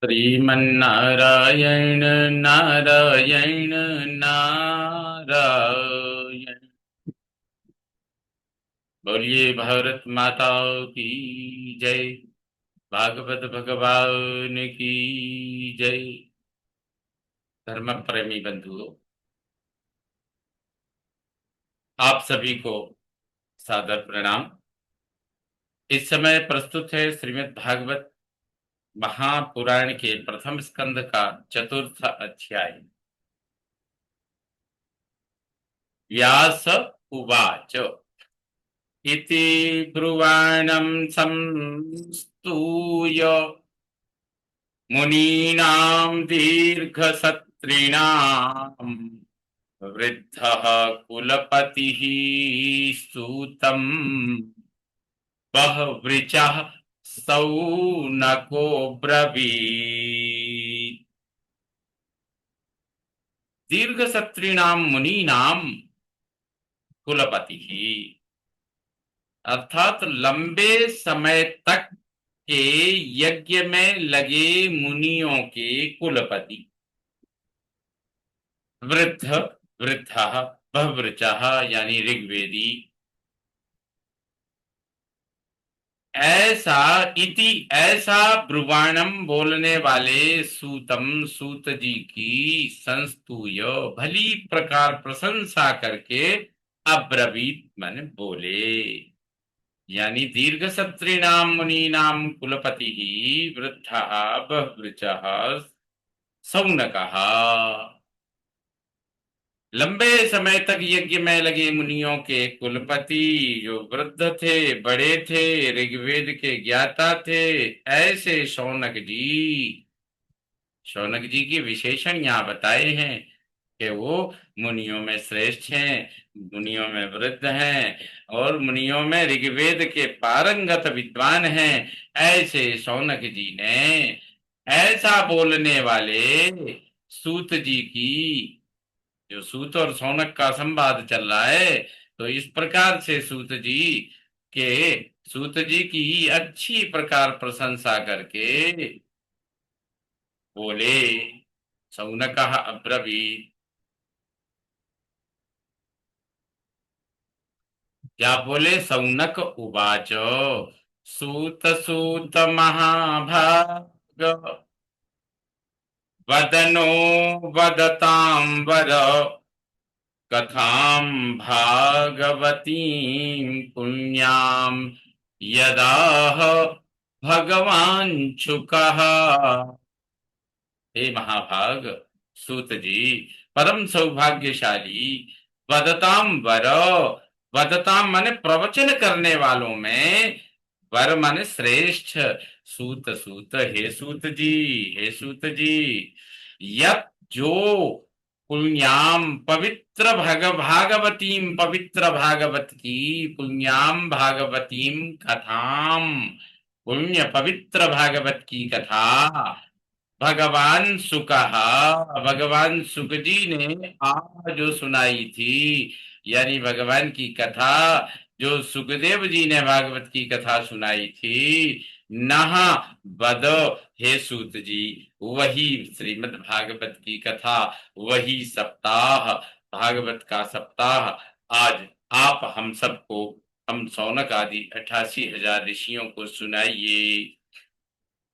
श्रीमन्नारायण नारायण नारायण। बोलिए भारत माता की जय। भागवत भगवान की जय। धर्म प्रेमी बंधुओं, आप सभी को सादर प्रणाम। इस समय प्रस्तुत है श्रीमद् भागवत महापुराण के प्रथम स्कंद का चतुर्थ अध्याय। व्यास उवाच इति ब्रुवाणं संस्तूय मुनीनां दीर्घसत्रिणां वृद्धः कुलपतिः सूतं बह्वृचः सौनको ब्रवीत्। दीर्घसत्रिणां मुनीनां कुलपतिः, अर्थात लंबे समय तक के यज्ञ में लगे मुनियों के कुलपति। वृद्ध, वृद्धः, बहुवृचः यानी ऋग्वेदी। ऐसा इति ऐसा ब्रुवाणम बोलने वाले सूतम सूत जी की संस्तूय भली प्रकार प्रशंसा करके अब्रवीत मन बोले। यानी दीर्घ सत्रिणाम मुनीनाम कुलपति ही वृद्धः बहुवृचः सौनकः। लंबे समय तक यज्ञ में लगे मुनियों के कुलपति जो वृद्ध थे, बड़े थे, ऋग्वेद के ज्ञाता थे, ऐसे शौनक जी की विशेषण यहाँ बताए हैं कि वो मुनियों में श्रेष्ठ हैं, मुनियों में वृद्ध हैं और मुनियों में ऋग्वेद के पारंगत विद्वान हैं। ऐसे शौनक जी ने ऐसा बोलने वाले सूत जी की, जो सूत और सौनक का संवाद चल रहा है, तो इस प्रकार से के सूत जी की अच्छी प्रकार प्रशंसा करके बोले। सौनकः अब्रवीत्, क्या बोले? सौनक उवाच सूत सूत महाभाग वदनो वदतां वर कथां भागवतीं पुण्यां यदाह भगवान शुकः। हे महाभाग सूत जी, परम सौभाग्यशाली, वदताम वर, वदताम माने प्रवचन करने वालों में, वर माने श्रेष्ठ। सूत सूत, हे सूत जी, हे सूत जी, यत जो पुण्याम पवित्र भागवतीम, पवित्र भागवत की पुण्याम भागवतीम कथाम, पुण्य पवित्र भागवत की कथा भगवान सुकहा, भगवान सुख जी ने आज जो सुनाई थी, यानी भगवान की कथा जो सुखदेव जी ने भागवत की कथा सुनाई थी, नहा बद, हे सूत जी, वही श्रीमद् भागवत की कथा, वही सप्ताह, भागवत का सप्ताह आज आप हम सबको, हम सौनक आदि 88,000 ऋषियों को सुनाइए।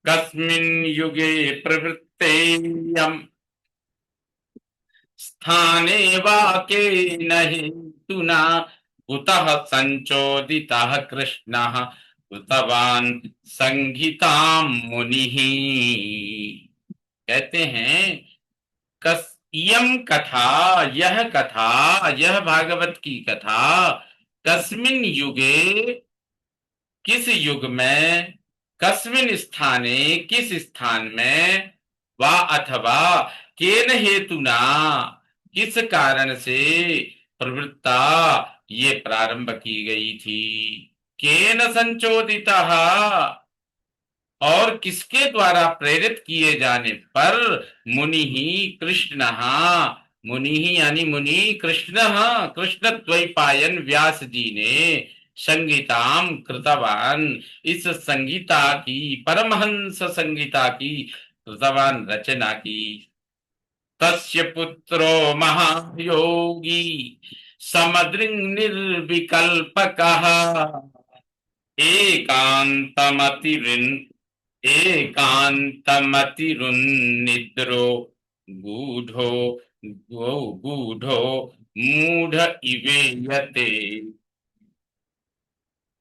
कस्मिन् युगे प्रवृत्तेयम् स्थाने वा केन हेतुना कुतः संचोदितः कृष्णः कृतवान् संहितां मुनिः। कहते हैं कस इयम कथा, यह कथा, यह भागवत की कथा, कस्मिन् युगे, किस युग में, कस्मिन स्थाने, किस स्थान में, वा अथवा, केन हेतुना, किस कारण से, प्रवृत्ता, ये प्रारंभ की गई थी, केन संचोदिता, और किसके द्वारा प्रेरित किए जाने पर, मुनि ही कृष्ण, मुनि ही यानी मुनि कृष्ण, कृष्ण द्वैपायन व्यास जी ने संगीताम कृतवान, इस संगीता की, परमहंस संगीता की भगवान रचना की। तस्य पुत्रो महायोगी समदृङ् निर्विकल्पकः एकान्तमतिरिन् एकान्तमतिरुन्निद्रो गूढो गूढो मूढ़ इवेयते।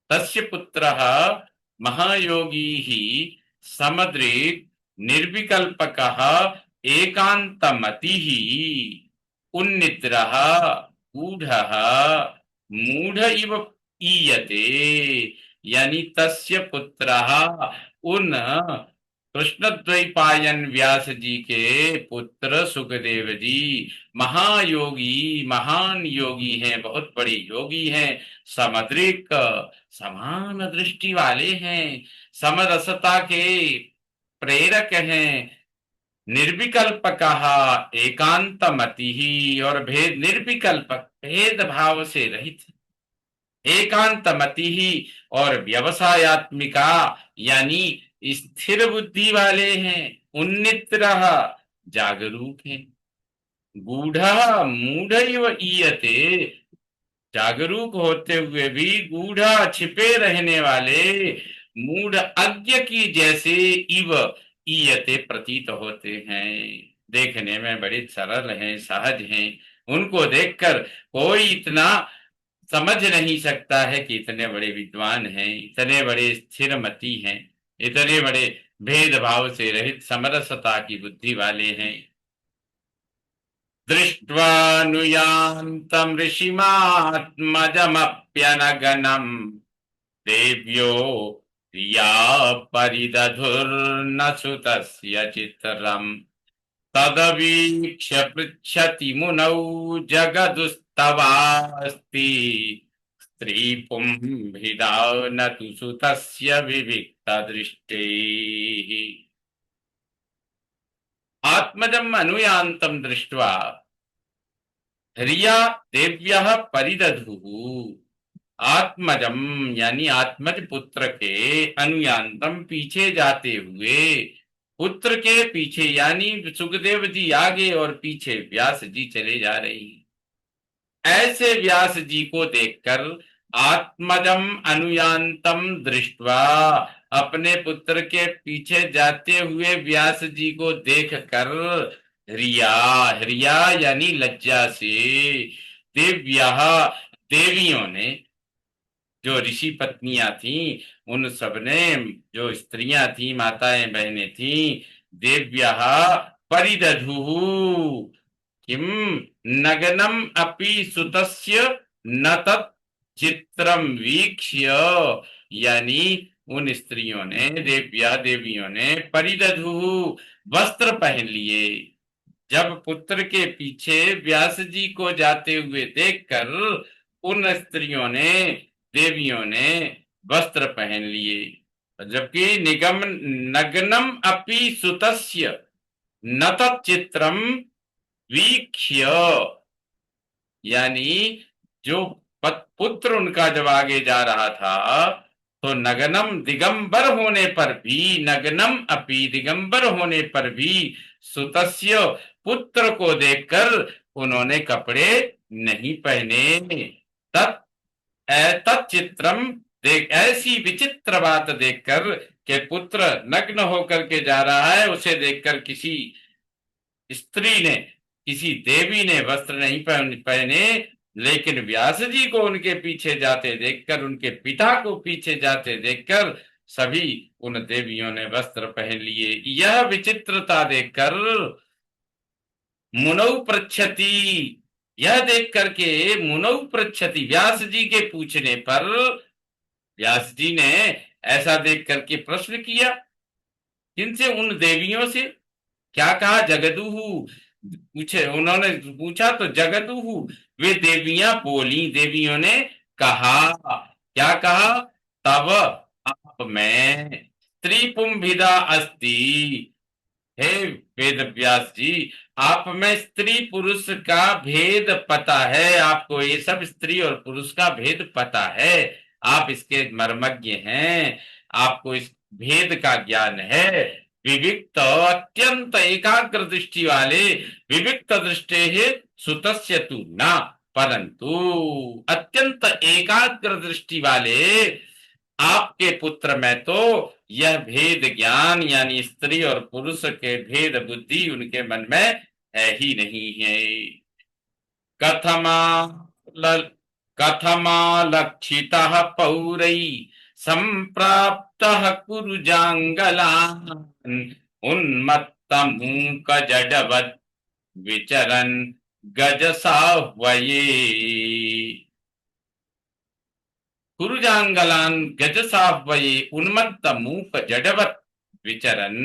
तस्य पुत्रः महायोगी ही समदृक् निर्विकल्पकः एकान्तमतिः उन्निद्रः गूढ़ः मूढ़ इव ईयते। यानी तस्य पुत्रः उन कृष्णद्वैपायन व्यास जी के पुत्र सुखदेव जी महायोगी, महान योगी हैं, बहुत बड़े योगी हैं, समद्रिक समान दृष्टि वाले हैं, समरसता के प्रेरक हैं, निर्विकल्प कहा एकांत मति ही, और भेद निर्विकल्प भेद भाव से रहित, एकांत मति ही और व्यवसायत्मिका यानी स्थिर बुद्धि वाले हैं, उन्नित रहा जागरूक है, गूढ़ मूढ़ इव ईयते जागरूक होते हुए भी गूढ़ा छिपे रहने वाले मूढ़ अज्ञ की जैसे इव ईयते प्रतीत होते हैं। देखने में बड़े सरल हैं, सहज हैं, उनको देखकर कोई इतना समझ नहीं सकता है कि इतने बड़े विद्वान हैं, इतने बड़े स्थिरमति हैं, इतने बड़े भेदभाव से रहित समरसता की बुद्धि वाले हैं। दृष्ट्वानुयान्तं ऋषिमात्मजमप्यनगनम् देव्यो या परिदधुर्न सुतस्य चित्रम् तदवीक्ष्य पृच्छति मुनौ जगदुस्तवास्ति स्त्री पुंभिदा न तु सुतस्य विविक्त दृष्टेः। आत्मजम अनुयान्तं दृष्ट्वा ह्रिया देव्यः परिदधुः। आत्मजम यानी आत्मज पुत्र के अनुयान्तम पीछे जाते हुए, पुत्र के पीछे यानी सुखदेव जी आगे और पीछे व्यास जी चले जा रहे हैं। ऐसे व्यास जी को देखकर आत्मजम अनुयान्तम दृष्ट्वा अपने पुत्र के पीछे जाते हुए व्यास जी को देखकर ह्रिया ह्रिया यानी लज्जा से देव्या देवियों ने, जो ऋषि पत्नियां थी उन सबने, जो स्त्रियां थी माताएं बहनें थी, देव्या परिदधु किम नगनम अपि सुतस्य न तत् चित्रम वीक्ष्य, यानी उन स्त्रियों ने, देवियों ने परिदधु वस्त्र पहन लिए। जब पुत्र के पीछे व्यास जी को जाते हुए देखकर उन स्त्रियों ने, देवियों ने वस्त्र पहन लिए, जबकि निगम नग्नम अपि सुतस्य न तच्चित्रम वीक्ष्य, यानी जो पुत्र उनका जब आगे जा रहा था तो नगनम दिगंबर होने पर भी, नगनम अपि दिगंबर होने पर भी सुतस्य पुत्र को देखकर उन्होंने कपड़े नहीं पहने। तत्चित्रम देख, ऐसी विचित्र बात देखकर कि पुत्र नग्न होकर के जा रहा है, उसे देखकर किसी स्त्री ने, किसी देवी ने वस्त्र नहीं पहने, लेकिन व्यास जी को उनके पीछे जाते देखकर, उनके पिता को पीछे जाते देखकर सभी उन देवियों ने वस्त्र पहन लिए। यह विचित्रता देखकर मुनौ पृच्छति, यह देख करके मुनौ पृच्छति, व्यास जी के पूछने पर व्यास जी ने ऐसा देख करके प्रश्न किया। किनसे? उन देवियों से। क्या कहा? जगदुहु पूछे, उन्होंने पूछा तो जगदुहु, वे देवियां बोली, देवियों ने कहा। क्या कहा? तब आप में स्त्री पुंभिदा अस्ति, हे वेद व्यास जी, आप में स्त्री पुरुष का भेद पता है, आपको ये सब स्त्री और पुरुष का भेद पता है, आप इसके मर्मज्ञ हैं, आपको इस भेद का ज्ञान है। विविक्त अत्यंत एकाग्र दृष्टि वाले विविक्त दृष्टे सुतस्य तु न, परंतु अत्यंत एकाग्र दृष्टि वाले आपके पुत्र में तो यह भेद ज्ञान यानी स्त्री और पुरुष के भेद बुद्धि उनके मन में है ही नहीं है। कथमा कथमालक्षितः पौरै सम्प्राप्तः कुरुजाङ्गलान् उन्मत्तमूकजडवद् विचरन् गजसाह्वये। कुरुजांगलान गजसाह्वये उन्मत्त जडवत विचरन।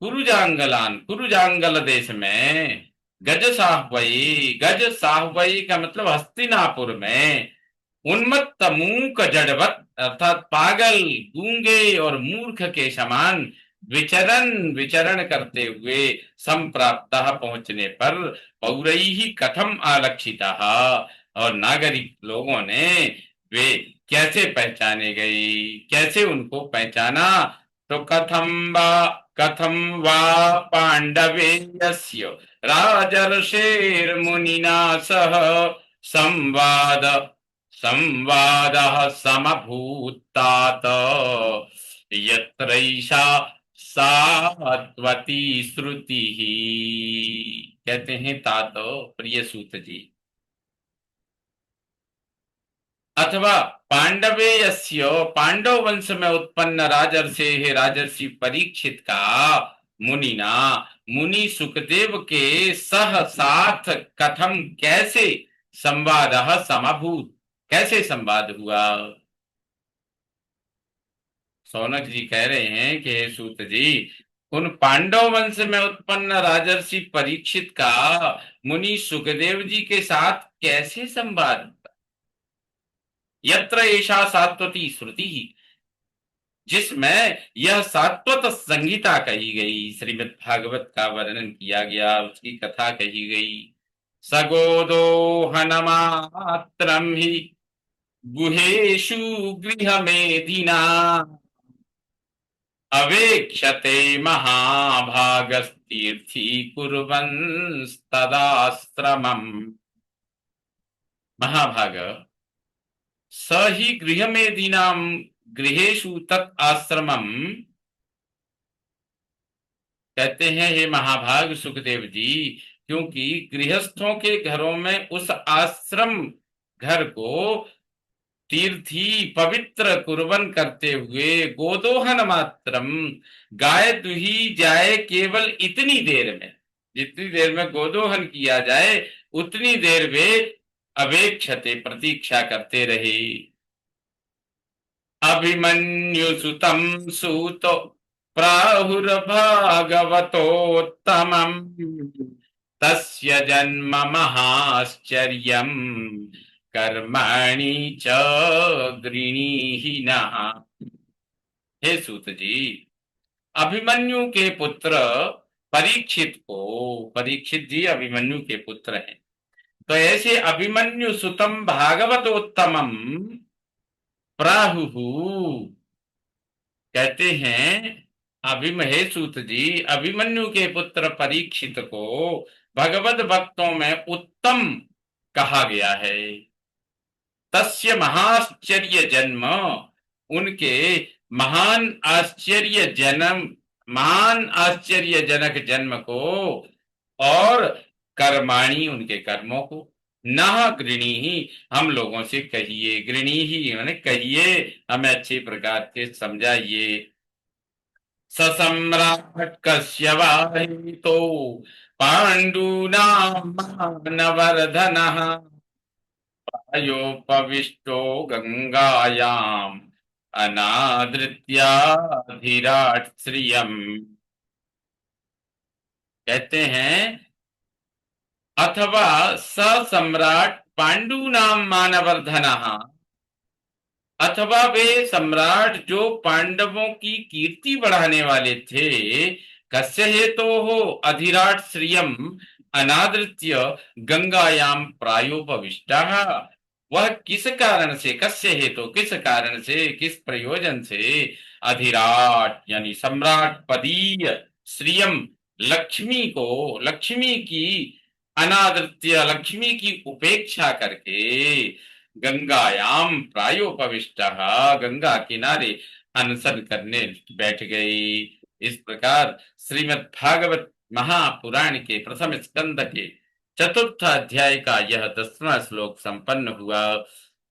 कुरुजांगलान कुरुजांगल देश में गज साह्वयी का मतलब हस्तिनापुर में उन्मत्त मूक जड़वत अर्थात पागल गूंगे और मूर्ख के समान विचरण विचरण करते हुए संप्राप्त पहुंचने पर पौरई ही कथम आलक्षिता और नागरिक लोगों ने वे कैसे पहचाने गई, कैसे उनको पहचाना। तो कथम वा पांडवे यस्य राजर्षेर्मुनिना सह संवाद संवादः समभूतात यत्रैषा सात्वती श्रुति। कहते हैं तात प्रिय सूत जी, अथवा पांडवे यस्य पांडव वंश में उत्पन्न राजर्षे है राजर्षि परीक्षित का मुनिना मुनि सुखदेव के सह साथ कथम कैसे संवाद समभूत कैसे संवाद हुआ। सौनक जी कह रहे हैं कि हे सूत जी, उन पांडव वंश में उत्पन्न राजर्षि परीक्षित का मुनि सुखदेव जी के साथ कैसे संवाद। यत्र एषा सात्वती श्रुति, जिसमें यह सात्वत संहिता कही गई, श्रीमद् भागवत का वर्णन किया गया, उसकी कथा कही गई। सगोदोहनमात्रम ही गुहेषु गृहमेधिना अवेक्षते महाभागस्तीर्थी कुर्वंस्तदाश्रमम्। महाभाग स ही गृहमेधिनाम गृहेषु तत् आश्रमम। कहते हैं हे महाभाग सुखदेव जी, क्योंकि गृहस्थों के घरों में उस आश्रम घर को तीर्थी पवित्र कुर्बन करते हुए गोदोहन मात्रम गाय दुही जाए केवल इतनी देर में, जितनी देर में गोदोहन किया जाए उतनी देर वे अवेक्षते प्रतीक्षा करते रहे। अभिमन्यु सुतम सूतो प्राहुर्भागवतोत्तमम् तस्य जन्म महाश्चर्यम् कर्मणि च गृणीहिनः। हे सूत जी, अभिमन्यु के पुत्र परीक्षित को, परीक्षित जी अभिमन्यु के पुत्र हैं, तो ऐसे अभिमन्यु सुतम भागवतोत्तमम प्राहुहु। कहते हैं हे सूत जी, अभिमन्यु के पुत्र परीक्षित को भगवत भक्तों में उत्तम कहा गया है। तस्य महाश्चर्य जन्म, उनके महान आश्चर्यजनक जन्म को और कर्माणी उनके कर्मों को न गृणी ही हम लोगों से कहिए। गृणी ही मैंने कहिए, हमें अच्छे प्रकार से समझाइए। ससम्राट कश्यवाहितो पांडूनां मानवर्धनः प्रायोपविष्टो गंगायाम् अनादृत्याधिराट श्रियम्। कहते हैं अथवा स सम्राट पांडूनाम मानवर्धनः, अथवा वे सम्राट जो पांडवों की कीर्ति बढ़ाने वाले थे। कस्य हेतो हो अधिराट श्रियम अनादृत्य गंगायाम प्रायोपविष्टा, वह किस कारण से, कस्य हेतु किस कारण से, किस प्रयोजन से अधिराट यानी सम्राट पदीय श्रियम, लक्ष्मी को, लक्ष्मी की अनादृत्य, लक्ष्मी की उपेक्षा करके गंगायाम प्रायोपविष्ट, गंगा किनारे अनशन करने बैठ गई। इस प्रकार श्रीमद् भागवत महापुराण के प्रथम स्कंद के चतुर्थ अध्याय का यह 10वां श्लोक संपन्न हुआ।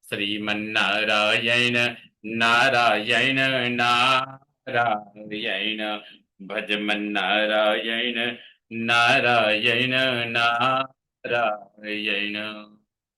श्रीमन्नारायण नारायण नारायण, भजमन नारायण नारायण नारायण।